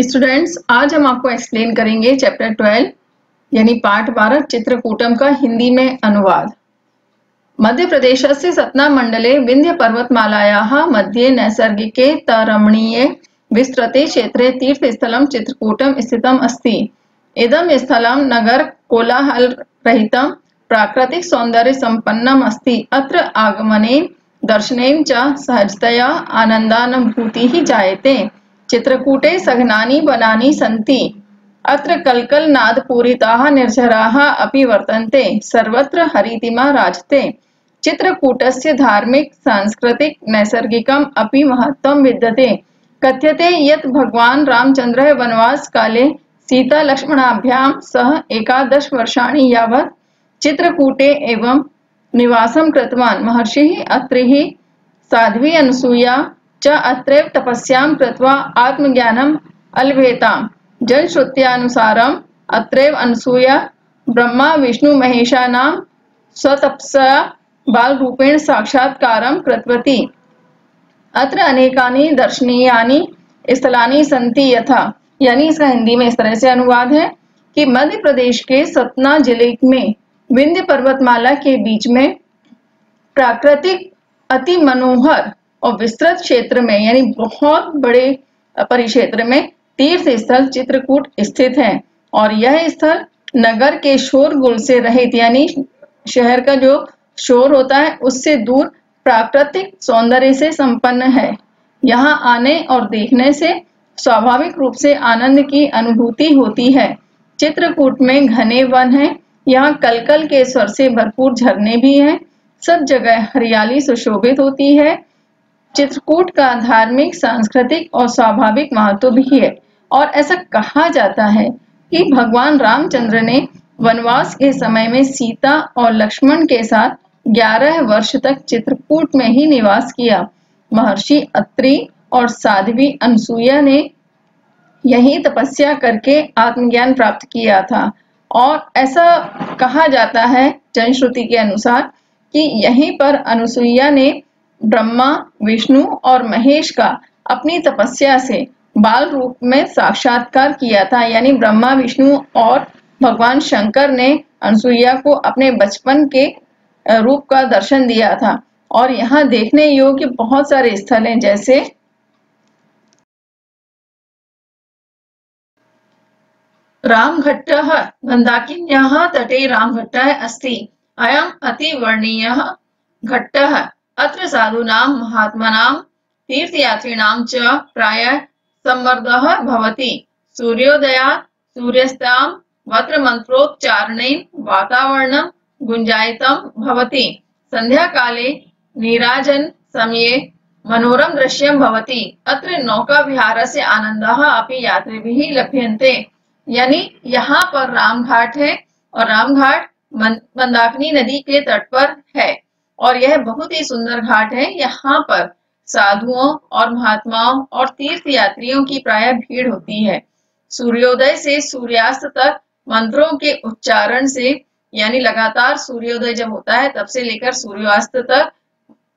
Students, आज हम आपको एक्सप्लेन करेंगे चैप्टर 12 यानी पार्ट 12 चित्रकूटम का हिंदी में अनुवाद। मध्य प्रदेशस्य सत्नामण्डले विंध्य पर्वतमालायाः मध्ये नैसर्गिके रमणीये विस्तृते क्षेत्रे तीर्थस्थलं चित्रकूटं स्थितम् अस्ति। इदं स्थलं नगर कोलाहलरहितं प्राकृतिक सौन्दर्य संपन्नम् अस्ति। अत्र आगमनेन दर्शनेन च सहजतया आनन्दानुभूतिः जायते। चित्रकूटे सघनानि वनानि सन्ति। अत्र कल्कलनादपूरिताः निर्झराः अपि वर्तन्ते। सर्वत्र हरितिमा राजते। चित्रकूटस्य धार्मिक सांस्कृतिक नैसर्गिकम् अपि महत्त्वं विद्यते। कथ्यते यत् भगवान् रामचन्द्रः वनवास काले सीता लक्ष्मणाभ्यां सह 11 वर्षाणि यावत् चित्रकूटे एवं निवासं कृतवान्। महर्षिः अत्रिः साध्वी अनसूया च अत्रैव तपस्यां कृत्वा आत्मज्ञानम् अलभेताम्। जनश्रुत्यानुसारम् अत्रैव अनसूया ब्रह्मा विष्णु महेशानां स्वतपसा बालरूपेण साक्षात्कारं कृतवती। अत्र अनेकानि दर्शनीयानि स्थलानि सन्ति यथा, यानी इसका हिंदी में इस तरह से अनुवाद है कि मध्य प्रदेश के सतना जिले में विंध्य पर्वतमाला के बीच में प्राकृतिक अति मनोहर और विस्तृत क्षेत्र में यानी बहुत बड़े परिक्षेत्र में तीर्थ स्थल चित्रकूट स्थित है। और यह स्थल नगर के शोरगुल से रहित यानी शहर का जो शोर होता है उससे दूर प्राकृतिक सौंदर्य से संपन्न है। यहाँ आने और देखने से स्वाभाविक रूप से आनंद की अनुभूति होती है। चित्रकूट में घने वन हैं। यहाँ कलकल के स्वर से भरपूर झरने भी हैं। सब जगह हरियाली सुशोभित होती है। चित्रकूट का धार्मिक, सांस्कृतिक और स्वाभाविक महत्व भी है। और ऐसा कहा जाता है कि भगवान रामचंद्र ने वनवास के समय में सीता और लक्ष्मण के साथ 11 वर्ष तक चित्रकूट में ही निवास किया। महर्षि अत्रि और साध्वी अनसूया ने यही तपस्या करके आत्मज्ञान प्राप्त किया था। और ऐसा कहा जाता है जनश्रुति के अनुसार कि यहीं पर अनसूया ने ब्रह्मा, विष्णु और महेश का अपनी तपस्या से बाल रूप में साक्षात्कार किया था। यानी ब्रह्मा, विष्णु और भगवान शंकर ने अनसूया को अपने बचपन के रूप का दर्शन दिया था। और यहाँ देखने योग्य बहुत सारे स्थल हैं, जैसे रामघट्टः, मंदाकिन्याः तटे रामघट्टः अस्ति। अयम् अतिवर्णीयः घट्टः। अत्र साधूनां महात्मनां तीर्थयात्रिणां च प्रायः संवर्धः भवति। सूर्योदयात् सूर्यास्तां वत्र मंत्रोच्चारणेन वातावरणं गुञ्जायितं भवति। संध्याकाले नीराजन समये मनोरम दृश्यं भवति। अत्र नौकाविहारस्य आनन्दः अपि यात्रिभिः लभ्यन्ते। यानी यहाँ पर रामघाट है और रामघाट मंदाकिनी नदी के तट पर है और यह बहुत ही सुंदर घाट है। यहाँ पर साधुओं और महात्माओं और तीर्थ यात्रियों की प्रायः भीड़ होती है। सूर्योदय से सूर्यास्त तक मंत्रों के उच्चारण से, यानी लगातार सूर्योदय जब होता है तब से लेकर सूर्यास्त तक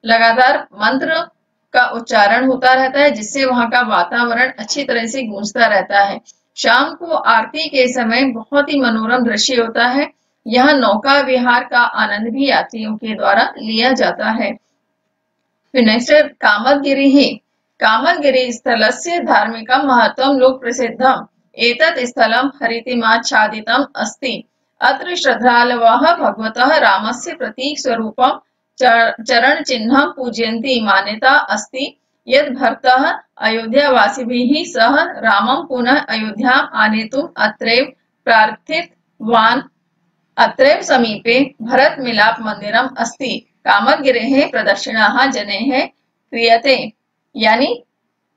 लगातार मंत्र का उच्चारण होता रहता है, जिससे वहां का वातावरण अच्छी तरह से गूंजता रहता है। शाम को आरती के समय बहुत ही मनोरम दृश्य होता है। यहाँ नौका विहार का आनंद भी यात्रियों के द्वारा लिया जाता है। फिर नेक्स्ट है कामदगिरिः। कामदगिरि स्थलस्य धार्मिकं महत्त्वं लोक प्रसिद्धम्। एतत् स्थलं हरितिमाच्छादितम् अस्ति। अत्र श्रद्धालवः भगवतः रामस्य प्रतीक स्वरूपं चरण चिह्नं पूजयन्ति। मान्यता अस्ति यद् भरतः अयोध्यावासिभिः सह रामं पुनः अयोध्याम् आनेतुम् अत्रैव प्रार्थितवान्। अत्रैव समीपे भरत मिलाप मंदिरम अस्ति। कामदगिरेः प्रदक्षिणाः जनैः क्रियते। यानी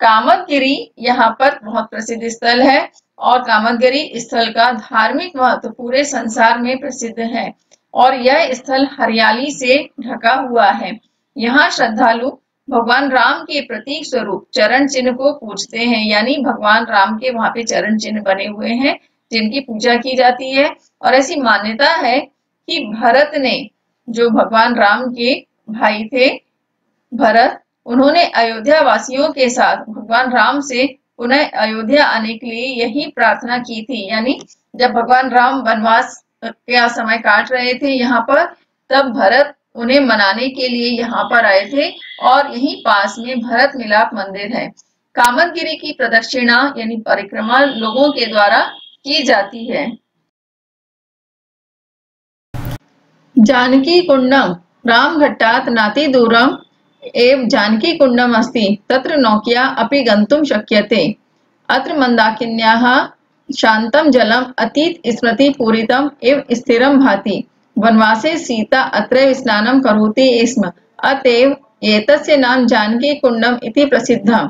कामदगिरि यहाँ पर बहुत प्रसिद्ध स्थल है और कामदगिरि स्थल का धार्मिक महत्व पूरे संसार में प्रसिद्ध है और यह स्थल हरियाली से ढका हुआ है। यहाँ श्रद्धालु भगवान राम के प्रतीक स्वरूप चरण चिन्ह को पूजते हैं। यानी भगवान राम के वहां पे चरण चिन्ह बने हुए हैं जिनकी पूजा की जाती है। और ऐसी मान्यता है कि भरत ने, जो भगवान राम के भाई थे भरत, उन्होंने अयोध्या वासियों के साथ भगवान राम से पुनः अयोध्या आने के लिए यही प्रार्थना की थी। यानी जब भगवान राम वनवास का समय काट रहे थे यहाँ पर, तब भरत उन्हें मनाने के लिए यहाँ पर आए थे और यहीं पास में भरत मिलाप मंदिर है। कामदगिरि की प्रदक्षिणा यानी परिक्रमा लोगों के द्वारा की जाती है। जानकी कुंडम रामघट्टात् नाति दूरम एव जानकी कुंडम अस्ति तत्र नौक्या अपि गन्तुं शक्यते। अत्र मंदाकिन्याः शान्तं जलम् अतीत स्मृति पूरितम् एव स्थिरं भाति। वनवासे सीता अत्रैव स्नानं करोति स्म, अतएव एतस्य नाम जानकी कुंडम इति प्रसिद्धम्।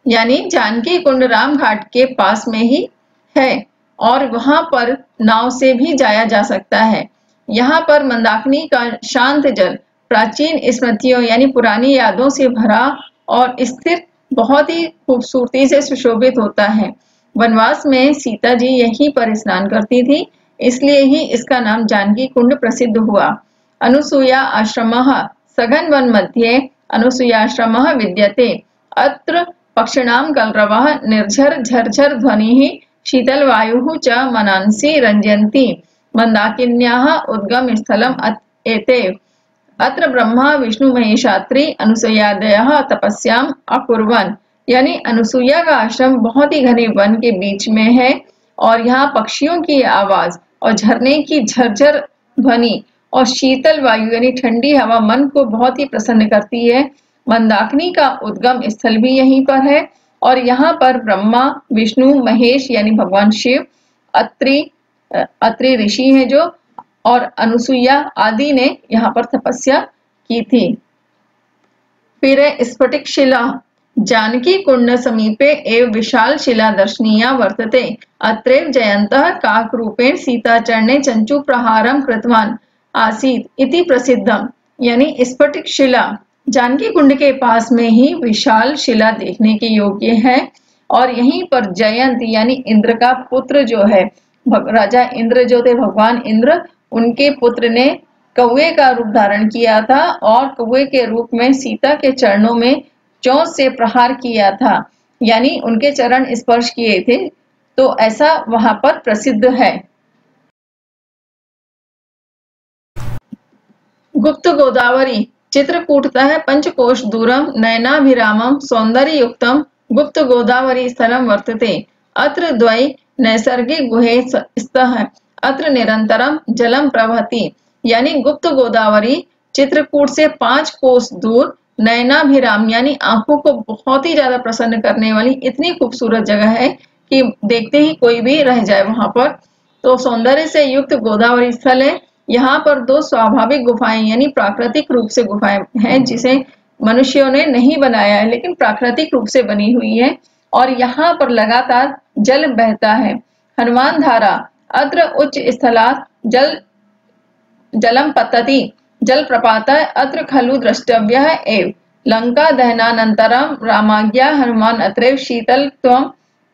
यानी जानकी कुंड राम घाट के पास में ही है और वहां पर नाव से भी जाया जा सकता है। यहाँ पर मंदाकिनी का शांत जल प्राचीन स्मृतियों यानी पुरानी यादों से भरा और स्थिर बहुत ही खूबसूरती से सुशोभित होता है। वनवास में सीता जी यहीं पर स्नान करती थी, इसलिए ही इसका नाम जानकी कुंड प्रसिद्ध हुआ। अनुसूया आश्रमः सघन वन मध्ये अनुसूयाश्रमः विद्यते। अत्र पक्षिणां कलरवः निर्झर झरझर ध्वनिः शीतल वायुः च मनांसि रंजयन्ति। मंदाकिन्याः उद्गम स्थलम् एतेव। अत्र ब्रह्मा विष्णु महेशात्रि अनुसूयादयः तपस्याम् अकुर्वन्। यानी अनुसूया का आश्रम बहुत ही घने वन के बीच में है और यहाँ पक्षियों की आवाज और झरने की झरझर ध्वनि और शीतल वायु यानी ठंडी हवा मन को बहुत ही प्रसन्न करती है। मंदाकिनी का उद्गम स्थल भी यहीं पर है और यहाँ पर ब्रह्मा विष्णु महेश यानी भगवान शिव, अत्रि ऋषि हैं जो, और अनुसूया आदि ने यहाँ पर तपस्या की थी। फिर है स्फटिक शिला। जानकी कुंड समीपे एव विशाल शिला दर्शनीया वर्तते। अत्रैव जयन्तः काकरूपेण सीताचरणे चंचू प्रहारं कृतवान् आसीत् इति प्रसिद्धम्। यानी स्फटिक शिला जानकी कुंड के पास में ही विशाल शिला देखने के योग्य है और यहीं पर जयंत यानी इंद्र का पुत्र जो है, राजा इंद्र जो थे, भगवान इंद्र, उनके पुत्र ने कौवे का रूप धारण किया था और कौवे के रूप में सीता के चरणों में चोंच से प्रहार किया था, यानी उनके चरण स्पर्श किए थे। तो ऐसा वहां पर प्रसिद्ध है। गुप्त गोदावरी चित्रकूटतः पंचकोश दूरम नयनाभिरामं सौंदर्ययुक्तं गुप्त गोदावरी स्थलं वर्तते। अत्र द्वै नैसर्गिक गुहे स्तः अत्र निरंतरम जलम प्रवहति। यानी गुप्त गोदावरी चित्रकूट से 5 कोस दूर नयनाभिराम यानी आंखों को बहुत ही ज्यादा प्रसन्न करने वाली इतनी खूबसूरत जगह है कि देखते ही कोई भी रह जाए वहां पर। तो सौंदर्य से युक्त गोदावरी स्थल है। यहाँ पर 2 स्वाभाविक गुफाएं यानी प्राकृतिक रूप से गुफाएं हैं जिसे मनुष्यों ने नहीं बनाया है लेकिन प्राकृतिक रूप से बनी हुई है और यहाँ पर लगातार जल बहता है। हनुमान धारा अत्र उच्च स्थलात् जलम पतति जल प्रपातः अत्र खलु द्रष्टव्यः एव। लंका दहनानन्तरं रामाज्ञा हनुमान अत्रैव शीतलत्वं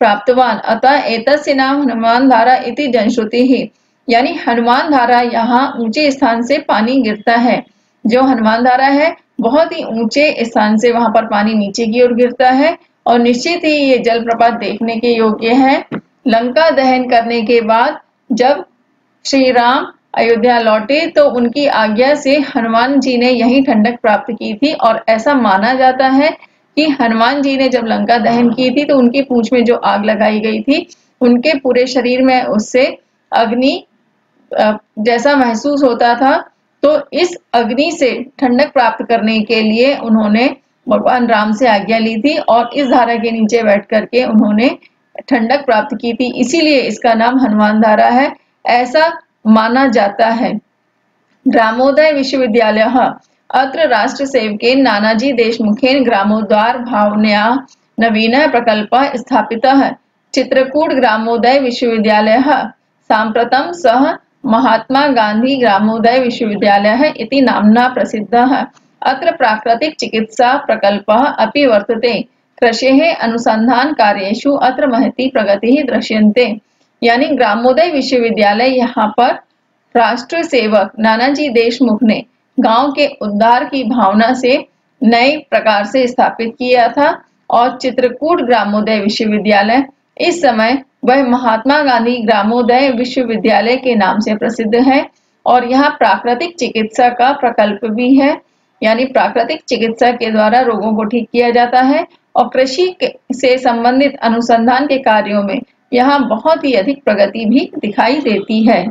प्राप्तवान् अतः एतस्य नाम हनुमान धारा इति जनश्रुतिः। यानी हनुमान धारा यहाँ ऊंचे स्थान से पानी गिरता है। जो हनुमान धारा है बहुत ही ऊंचे स्थान से वहां पर पानी नीचे की ओर गिरता है और निश्चित ही ये जलप्रपात देखने के योग्य है। लंका दहन करने के बाद जब श्री राम अयोध्या लौटे तो उनकी आज्ञा से हनुमान जी ने यही ठंडक प्राप्त की थी और ऐसा माना जाता है कि हनुमान जी ने जब लंका दहन की थी तो उनकी पूंछ में जो आग लगाई गई थी उनके पूरे शरीर में उससे अग्नि जैसा महसूस होता था। तो इस अग्नि से ठंडक प्राप्त करने के लिए उन्होंने भगवान राम से आज्ञा ली थी और इस धारा के नीचे बैठ करके उन्होंने ठंडक प्राप्त की थी, इसीलिए इसका नाम हनुमान धारा है, ऐसा माना जाता है। ग्रामोदय विश्वविद्यालय अत्र राष्ट्र सेवकेन नानाजी देशमुखेन ग्रामोद्धार भावनया नवीन प्रकल्प स्थापितः। चित्रकूट ग्रामोदय विश्वविद्यालय साम्प्रतं सह महात्मा गांधी ग्रामोदय विश्वविद्यालय इति नाम्ना प्रसिद्धः। अत्र प्राकृतिक चिकित्सा प्रकल्पः अपि वर्तते। कृषेः अनुसंधान कार्येषु अत्र महती प्रगतिः दृश्यन्ते। यानी ग्रामोदय विश्वविद्यालय यहाँ पर राष्ट्र सेवक नानाजी देशमुख ने गांव के उद्धार की भावना से नए प्रकार से स्थापित किया था और चित्रकूट ग्रामोदय विश्वविद्यालय इस समय वह महात्मा गांधी ग्रामोदय विश्वविद्यालय के नाम से प्रसिद्ध है। और यहाँ प्राकृतिक चिकित्सा का प्रकल्प भी है, यानी प्राकृतिक चिकित्सा के द्वारा रोगों को ठीक किया जाता है। और कृषि से संबंधित अनुसंधान के कार्यों में यहाँ बहुत ही अधिक प्रगति भी दिखाई देती है।